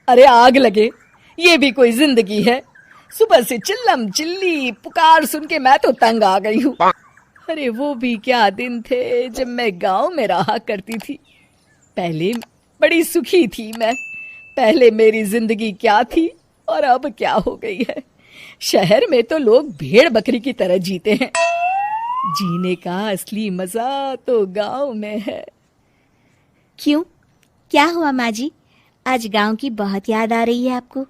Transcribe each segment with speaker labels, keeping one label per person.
Speaker 1: अरे आग लगे, ये भी कोई जिंदगी है। सुबह से चिल्लम चिल्ली पुकार सुन के मैं तो तंग आ गई हूँ। अरे वो भी क्या दिन थे जब मैं गांव में रहा करती थी। पहले बड़ी सुखी थी मैं। पहले मेरी जिंदगी क्या थी और अब क्या हो गई है। शहर में तो लोग भेड़ बकरी की तरह जीते हैं। जीने का असली मजा तो गांव में है।
Speaker 2: क्यों, क्या हुआ माँ जी? आज गांव की बहुत याद आ रही है आपको?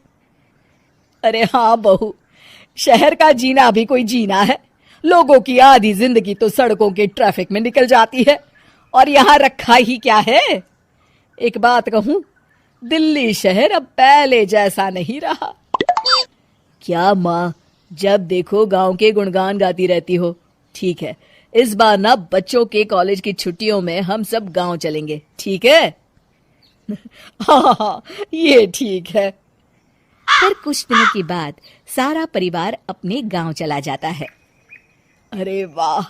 Speaker 1: अरे हाँ बहू, शहर का जीना भी कोई जीना है। लोगों की आधी जिंदगी तो सड़कों के ट्रैफिक में निकल जाती है और यहाँ रखा ही क्या है। एक बात कहूँ, दिल्ली शहर अब पहले जैसा नहीं रहा। क्या माँ, जब देखो गांव के गुणगान गाती रहती हो। ठीक है, इस बार ना बच्चों के कॉलेज की छुट्टियों में हम सब गांव चलेंगे, ठीक है? हाँ, ये ठीक है।
Speaker 2: फिर कुछ दिनों के बाद सारा परिवार अपने गांव चला जाता है।
Speaker 1: अरे वाह,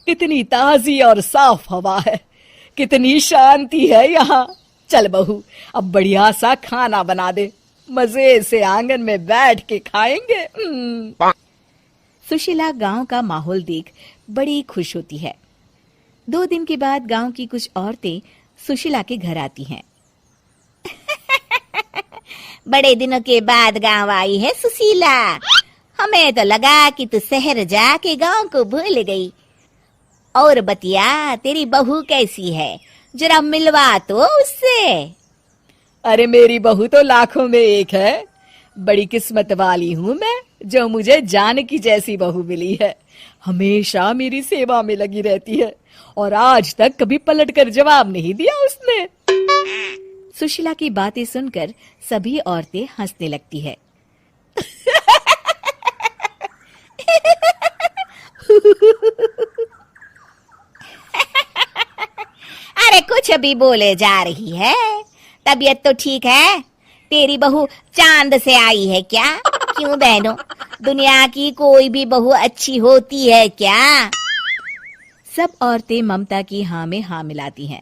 Speaker 1: कितनी ताजी और साफ हवा है, कितनी शांति है यहाँ। चल बहू, अब बढ़िया सा खाना बना दे, मजे से आंगन में बैठ के खाएंगे।
Speaker 2: सुशीला गांव का माहौल देख बड़ी खुश होती है। 2 दिन के बाद गांव की कुछ औरतें सुशीला के घर आती हैं। बड़े दिनों के बाद गांव आई है सुशीला। हमें तो लगा कि तू शहर जाके गांव को भूल गई। और बतिया, तेरी बहू कैसी है? जरा मिलवा तो उससे।
Speaker 1: अरे मेरी बहू तो लाखों में एक है। बड़ी किस्मत वाली हूँ मैं जो मुझे जानकी जैसी बहू मिली है। हमेशा मेरी सेवा में लगी रहती है और आज तक कभी पलटकर जवाब नहीं दिया उसने।
Speaker 2: सुशीला की बातें सुनकर सभी औरतें हंसने लगती है। अरे कुछ भी बोले जा रही है। तबीयत तो ठीक है? तेरी बहू चांद से आई है क्या? क्यों बहनों, दुनिया की कोई भी बहू अच्छी होती है क्या? सब औरतें ममता की हाँ में हाँ मिलाती हैं।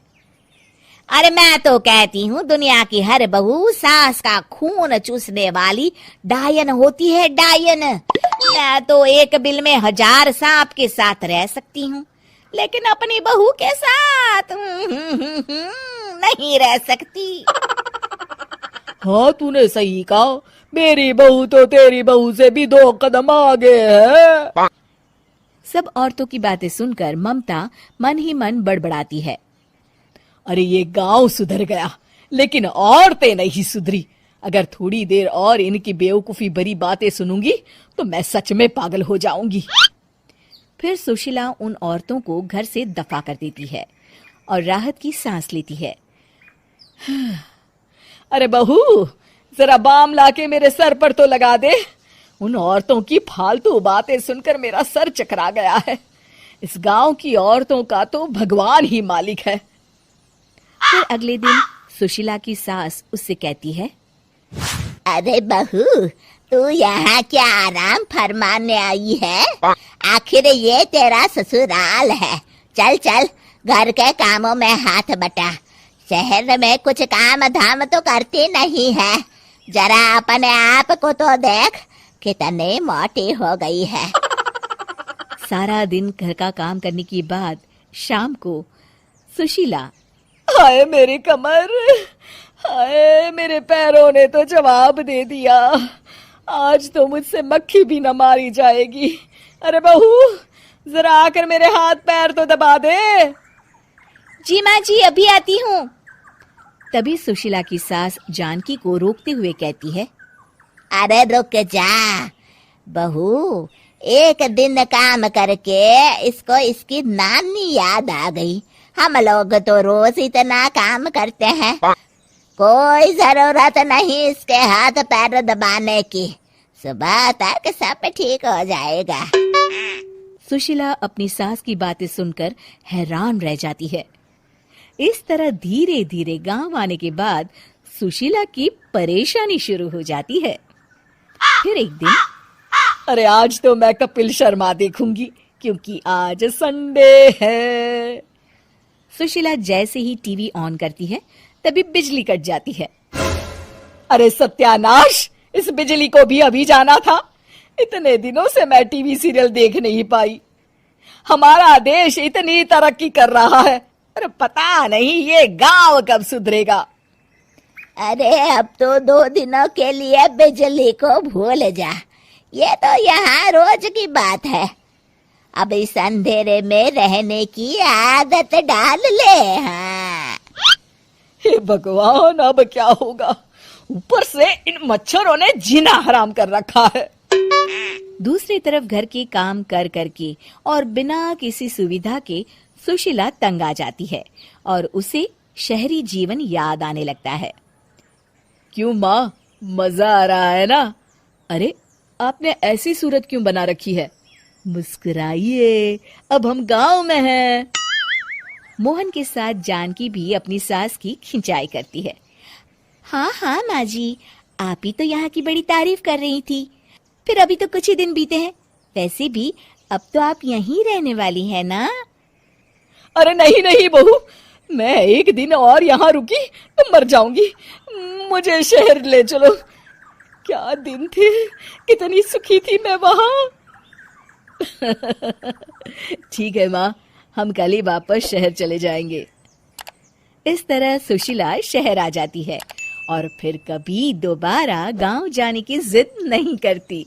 Speaker 2: अरे मैं तो कहती हूँ दुनिया की हर बहू सास का खून चूसने वाली डायन होती है, डायन। मैं तो एक बिल में 1000 सांप के साथ रह सकती हूँ, लेकिन अपनी बहू के साथ नहीं रह सकती।
Speaker 1: हाँ, तूने सही कहा। मेरी बहू तो तेरी बहू से भी 2 कदम आगे है।
Speaker 2: सब औरतों की बातें सुनकर ममता मन ही मन बड़बड़ाती है।
Speaker 1: अरे ये गांव सुधर गया, लेकिन औरतें नहीं सुधरी। अगर थोड़ी देर और इनकी बेवकूफी भरी बातें सुनूंगी तो मैं सच में पागल हो जाऊंगी।
Speaker 2: फिर सुशीला उन औरतों को घर से दफा कर देती है और राहत की सांस लेती है।
Speaker 1: अरे बहू, जरा बाम लाके मेरे सर पर तो लगा दे। उन औरतों की फालतू बातें सुनकर मेरा सर चकरा गया है। इस गांव की औरतों का तो भगवान ही मालिक है।
Speaker 2: फिर अगले दिन सुशीला की सास उससे कहती है,
Speaker 3: अरे बहू, तू यहाँ क्या आराम फरमाने आई है? आखिर ये तेरा ससुराल है। चल चल, घर के कामों में हाथ बटा। शहर में कुछ काम धाम तो करती नहीं है। जरा अपने आप को तो देख, कितनी मोटी हो गई है।
Speaker 2: सारा दिन घर का काम करने के बाद शाम को सुशीला,
Speaker 1: हाय मेरी कमर, हाय मेरे पैरों ने तो जवाब दे दिया। आज तो मुझसे मक्खी भी न मारी जाएगी। अरे बहू, जरा आकर मेरे हाथ पैर तो दबा दे।
Speaker 2: जी माँ जी, अभी आती हूँ। तभी सुशीला की सास जानकी को रोकते हुए कहती है,
Speaker 3: अरे रुक जा बहू, एक दिन काम करके इसको इसकी नानी याद आ गई। हम लोग तो रोज इतना काम करते हैं, कोई जरूरत नहीं इसके हाथ पैर दबाने की। सुबह तक सब ठीक हो जाएगा।
Speaker 2: सुशीला अपनी सास की बातें सुनकर हैरान रह जाती है। इस तरह धीरे धीरे गांव आने के बाद सुशीला की परेशानी शुरू हो जाती है। फिर एक दिन,
Speaker 1: अरे आज तो मैं कपिल शर्मा देखूंगी क्योंकि आज संडे है।
Speaker 2: सुशीला जैसे ही टीवी ऑन करती है तभी बिजली कट जाती है।
Speaker 1: अरे सत्यानाश, इस बिजली को भी अभी जाना था। इतने दिनों से मैं टीवी सीरियल देख नहीं पाई। हमारा देश इतनी तरक्की कर रहा है, अरे पता नहीं ये गांव कब सुधरेगा।
Speaker 3: अरे अब तो 2 दिनों के लिए बिजली को भूल जा, ये तो यहाँ रोज की बात है। अब इस अंधेरे में रहने की आदत डाल ले। हाँ
Speaker 1: हे भगवान, अब क्या होगा? ऊपर से इन मच्छरों ने जीना हराम कर रखा है।
Speaker 2: दूसरी तरफ घर के काम कर करके और बिना किसी सुविधा के सुशीला तंग आ जाती है और उसे शहरी जीवन याद आने लगता है। क्यों माँ, मजा आ रहा है ना? अरे आपने ऐसी सूरत क्यों बना रखी है? मुस्कुराइए, अब हम गांव में हैं। मोहन के साथ जानकी भी अपनी सास की खिंचाई करती है।
Speaker 3: हाँ हाँ माँ जी, आप ही तो यहाँ की बड़ी तारीफ कर रही थी। फिर अभी तो कुछ ही दिन बीते हैं, वैसे भी अब तो आप यहीं रहने वाली है ना?
Speaker 1: अरे नहीं नहीं बहू, मैं एक दिन और यहाँ रुकी तो मर जाऊंगी। मुझे शहर ले चलो। क्या दिन थे, कितनी सुखी थी मैं वहां। ठीक है माँ, हम कल ही वापस शहर चले जाएंगे। इस तरह सुशीला शहर आ जाती है और फिर कभी दोबारा गांव जाने की जिद नहीं करती।